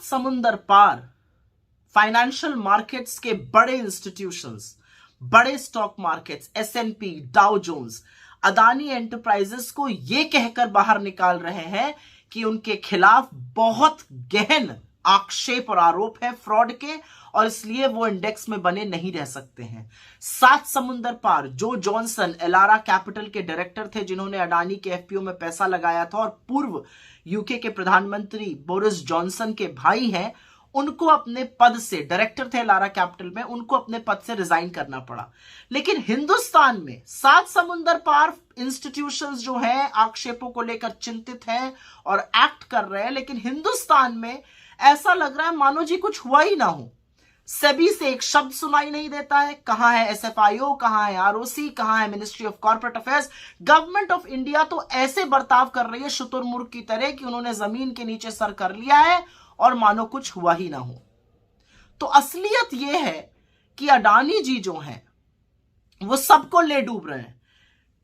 समुंदर पार financial markets के बड़े इंस्टीट्यूशंस, बड़े stock markets, S&P, Dow Jones, Adani enterprises को यह कहकर बाहर निकाल रहे हैं कि उनके खिलाफ बहुत गहन आक्षेप और आरोप है फ्रॉड के, और इसलिए वो इंडेक्स में बने नहीं रह सकते हैं। 7 समुंदर पार जो जॉनसन एलारा कैपिटल के डायरेक्टर थे, जिन्होंने अडानी के FPO में पैसा लगाया था और पूर्व यूके के प्रधानमंत्री बोरिस जॉनसन के भाई हैं, उनको अपने पद से, डायरेक्टर थे एलारा कैपिटल में, उनको अपने पद से रिजाइन करना पड़ा। लेकिन हिंदुस्तान में 7 समुंदर पार इंस्टीट्यूशंस जो हैं आक्षेपों को लेकर चिंतित हैं और एक्ट कर रहे हैं, लेकिन हिंदुस्तान में ऐसा लग रहा है मानो जी कुछ हुआ ही ना हो। सेबी से एक शब्द सुनाई नहीं देता है। कहां है SFIO, कहां है ROC, कहां है ministry of corporate affairs. Government of India तो ऐसे बर्ताव कर रही है शुतुरमुर्ग की तरह कि उन्होंने जमीन के नीचे सर कर लिया है और मानो कुछ हुआ ही ना हो। तो असलियत यह है कि अडानी जी जो हैं वो सबको ले डूब रहे हैं।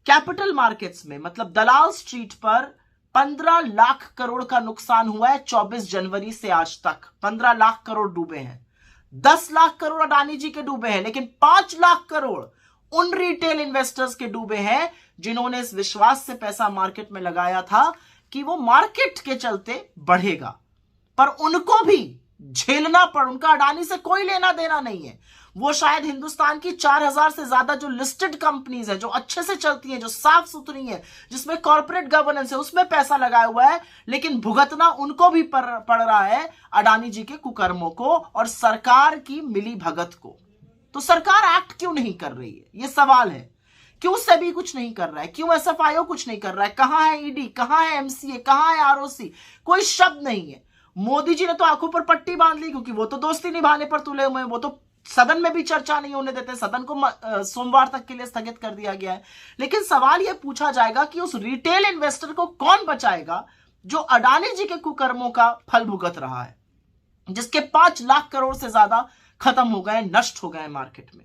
कैपिटल मार्केट्स में, मतलब दलाल स्ट्रीट पर 15 लाख करोड़ का नुकसान हुआ है 24 जनवरी से आज तक। 15 लाख करोड़ डूबे हैं। 10 लाख करोड़ अडानी जी के डूबे हैं, लेकिन 5 लाख करोड़ उन रिटेल इन्वेस्टर्स के डूबे हैं जिन्होंने इस विश्वास से पैसा मार्केट में लगाया था कि वो मार्केट के चलते बढ़ेगा, पर उनको भी झेलना पड़। उनका अडानी से कोई लेना देना नहीं है। वो शायद हिंदुस्तान की 4000 से ज्यादा जो लिस्टेड कंपनीज है, जो अच्छे से चलती हैं, जो साफ सुथरी हैं, जिसमें कॉर्पोरेट गवर्नेंस है, उसमें पैसा लगाया हुआ है, लेकिन भुगतना उनको भी पड़ रहा है अडानी जी के कुकर्मों को और सरकार की मिली भगत को। तो सरकार एक्ट क्यों नहीं कर रही है, ये सवाल है। क्यों सेबी कुछ नहीं कर रहा है, क्यों SFIO कुछ नहीं कर रहा है, कहां है ED, कहां है MCA, कहां है ROC, कोई शब्द नहीं है। मोदी जी ने तो आंखों पर पट्टी बांध ली, क्योंकि वो तो दोस्ती निभाने पर तुले हुए हैं। वो तो सदन में भी चर्चा नहीं होने देते, सदन को सोमवार तक के लिए स्थगित कर दिया गया है। लेकिन सवाल यह पूछा जाएगा कि उस रिटेल इन्वेस्टर को कौन बचाएगा जो अडानी जी के कुकर्मों का फल भुगत रहा है, जिसके 5 लाख करोड़ से ज्यादा खत्म हो गए, नष्ट हो गए मार्केट में।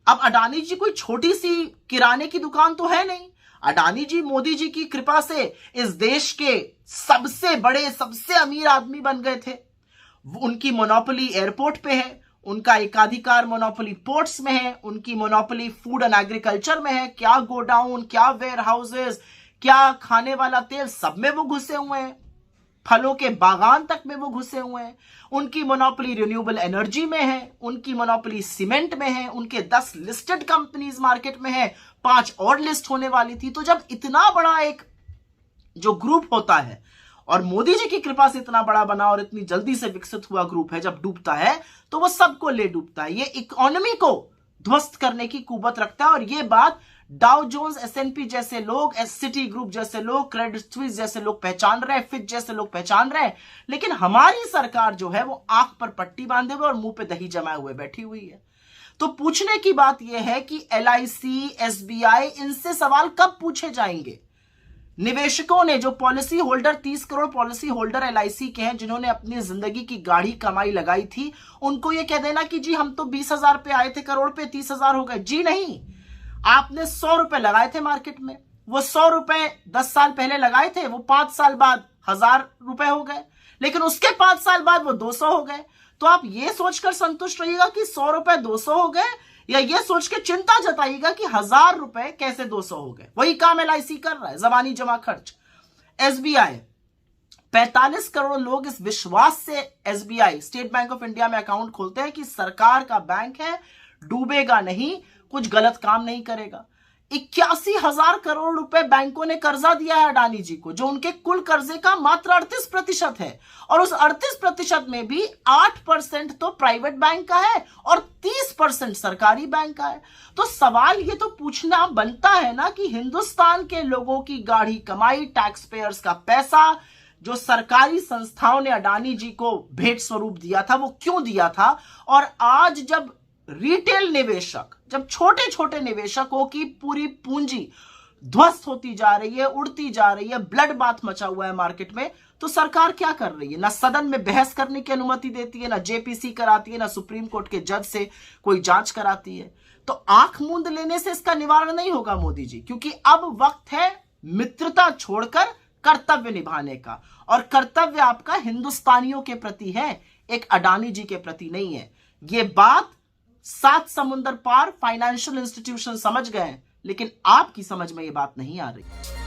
अब अडानी जी कोई छोटी सी किराने की दुकान तो है नहीं। अडानी जी मोदी जी की कृपा से इस देश के सबसे बड़े, सबसे अमीर आदमी बन गए थे। उनकी मोनोपोली एयरपोर्ट पे है, उनका एकाधिकार मोनोपोली पोर्ट्स में है, उनकी मोनोपोली फूड एंड एग्रीकल्चर में है। क्या गोडाउन, क्या वेयर हाउसेस, क्या खाने वाला तेल, सब में वो घुसे हुए हैं। फलों के बागान तक में वो घुसे हुए हैं। उनकी मोनोपोली रिन्यूएबल एनर्जी में है, उनकी मोनोपोली सीमेंट में है, उनके 10 लिस्टेड कंपनीज मार्केट में है, 5 और लिस्ट होने वाली थी। तो जब इतना बड़ा एक जो ग्रुप होता है और मोदी जी की कृपा से इतना बड़ा बना और इतनी जल्दी से विकसित हुआ ग्रुप है, जब डूबता है तो वो सबको ले डूबता है। ये इकोनॉमी को ध्वस्त करने की कुवत रखता है। और ये बात डाउ जोन्स, S&P जैसे लोग, सिटी ग्रुप जैसे लोग, क्रेडिट स्विस जैसे लोग पहचान रहे हैं, फिच जैसे लोग पहचान रहे हैं। लेकिन हमारी सरकार जो है वो आंख पर पट्टी बांधे हुए और मुंह पे दही जमाए हुए बैठी हुई है। तो पूछने की बात यह है कि LIC, SBI, इनसे सवाल कब पूछे जाएंगे? निवेशकों ने, जो policy holder, 30 crore policy holder LIC के हैं, जिन्होंने अपनी जिंदगी की गाढ़ी कमाई लगाई थी, उनको यह कह देना कि जी हम तो 20,000 पे आए थे करोड़ पे, 30,000 हो गए। जी नहीं, आपने 100 रुपए लगाए थे मार्केट में, वो 100 रुपए 10 साल पहले लगाए थे, वो 5 साल बाद 1000 रुपए हो गए, लेकिन उसके 5 साल बाद वो 200 हो गए। तो आप ये सोचकर संतुष्ट रहिएगा कि 100 रुपए 200 हो गए, या ये सोच के चिंता जताइएगा कि 1000 रुपए कैसे 200 हो गए। वही काम LIC कर रहा है, जबानी जमा खर्च। SBI, 45 करोड़ लोग इस विश्वास से SBI, state bank of India में अकाउंट खोलते हैं कि सरकार का बैंक है, डूबेगा नहीं, कुछ गलत काम नहीं करेगा। 81,000 करोड़ रुपए बैंकों ने कर्जा दिया है अडानी जी को, जो उनके कुल कर्जे का मात्र 38% है। और उस 38% में भी 8% तो प्राइवेट बैंक का है और 30% सरकारी बैंक का है। तो सवाल ये तो पूछना बनता है ना कि हिंदुस्तान के लोगों की गाढ़ी कमाई, टैक्स पेयर्स का पैसा, जो सरकारी संस्थाओं ने अडानी जी को भेंट स्वरूप दिया था, वो क्यों दिया था? और आज जब रिटेल निवेशक, जब छोटे छोटे निवेशकों की पूरी पूंजी ध्वस्त होती जा रही है, उड़ती जा रही है, ब्लड बाथ मचा हुआ है मार्केट में, तो सरकार क्या कर रही है? ना सदन में बहस करने की अनुमति देती है, ना JPC कराती है, ना सुप्रीम कोर्ट के जज से कोई जांच कराती है। तो आंख मूंद लेने से इसका निवारण नहीं होगा मोदी जी, क्योंकि अब वक्त है मित्रता छोड़कर कर्तव्य निभाने का, और कर्तव्य आपका हिंदुस्तानियों के प्रति है, एक अडानी जी के प्रति नहीं है। ये बात 7 समुंदर पार फाइनेंशियल इंस्टीट्यूशन समझ गए, लेकिन आपकी समझ में ये बात नहीं आ रही।